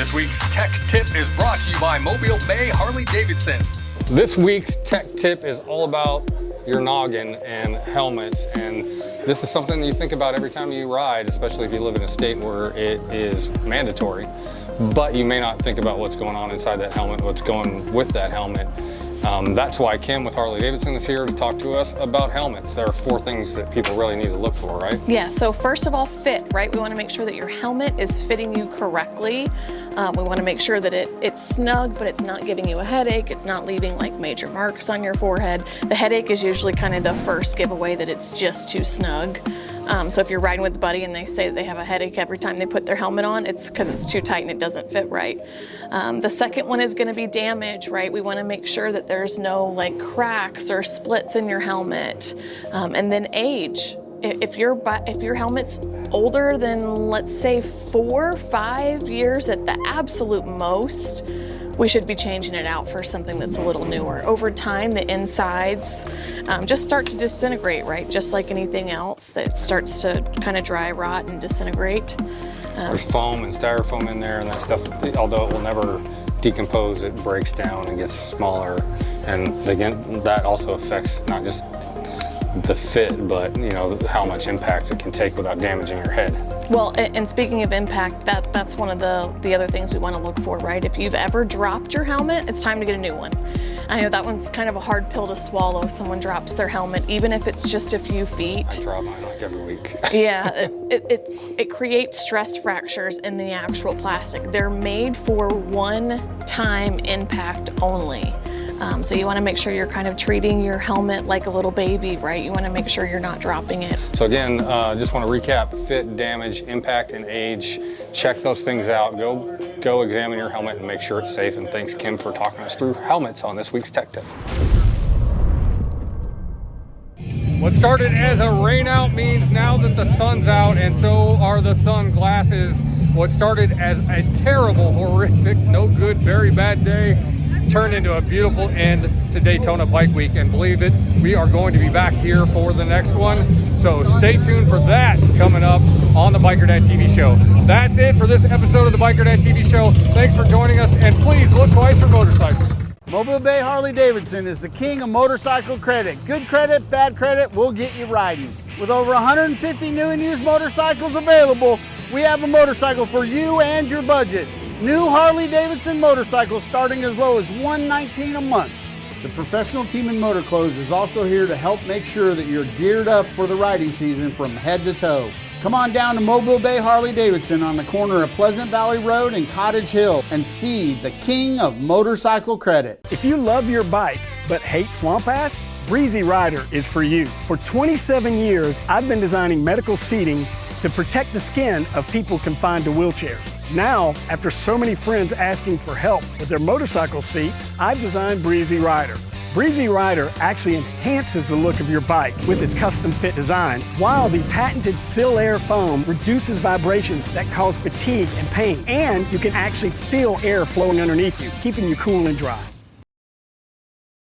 This week's tech tip is brought to you by Mobile Bay Harley-Davidson. This week's tech tip is all about your noggin and helmets, and this is something that you think about every time you ride, especially if you live in a state where it is mandatory, but you may not think about what's going on inside that helmet, what's going with that helmet. That's why Kim with Harley-Davidson is here to talk to us about helmets. There are 4 things that people really need to look for, right? Yeah, so first of all, fit, right? We want to make sure that your helmet is fitting you correctly. We want to make sure that it's snug, but it's not giving you a headache. It's not leaving like major marks on your forehead. The headache is usually kind of the first giveaway that it's just too snug. So if you're riding with a buddy and they say that they have a headache every time they put their helmet on, it's because it's too tight and it doesn't fit right. The second one is going to be damage, right? We want to make sure that there's no like cracks or splits in your helmet. And then age. If your helmet's older than, let's say, 4 or 5 years at the absolute most, we should be changing it out for something that's a little newer. Over time, the insides just start to disintegrate, right? Just like anything else, that starts to kind of dry rot and disintegrate. There's foam and styrofoam in there, and that stuff, although it will never decompose, it breaks down and gets smaller. And again, that also affects not just the fit, but you know, how much impact it can take without damaging your head. Well, and speaking of impact, that's one of the other things we want to look for, right? If you've ever dropped your helmet, it's time to get a new one. I know that one's kind of a hard pill to swallow if someone drops their helmet, even if it's just a few feet. I drop mine like every week. Yeah, it creates stress fractures in the actual plastic. They're made for one-time impact only. So you want to make sure you're kind of treating your helmet like a little baby, right? You want to make sure you're not dropping it. So again, just want to recap: fit, damage, impact, and age. Check those things out. Go examine your helmet and make sure it's safe. And thanks, Kim, for talking us through helmets on this week's Tech Tip. What started as a rain out means now that the sun's out, and so are the sunglasses. What started as a terrible, horrific, no good, very bad day turned into a beautiful end to Daytona Bike Week, and believe it, we are going to be back here for the next one. So stay tuned for that coming up on the Biker Dad TV show. That's it for this episode of the Biker Dad TV show. Thanks for joining us, and please look twice for motorcycles. Mobile Bay Harley-Davidson is the king of motorcycle credit. Good credit, bad credit, we'll get you riding. With over 150 new and used motorcycles available, we have a motorcycle for you and your budget. New Harley-Davidson motorcycles starting as low as $119 a month. The professional team in Motor Clothes is also here to help make sure that you're geared up for the riding season from head to toe. Come on down to Mobile Bay Harley-Davidson on the corner of Pleasant Valley Road and Cottage Hill and see the king of motorcycle credit. If you love your bike but hate Swamp Ass, Breezy Rider is for you. For 27 years, I've been designing medical seating to protect the skin of people confined to wheelchairs. Now, after so many friends asking for help with their motorcycle seats, I've designed Breezy Rider. Breezy Rider actually enhances the look of your bike with its custom fit design, while the patented Seal Air foam reduces vibrations that cause fatigue and pain, and you can actually feel air flowing underneath you, keeping you cool and dry.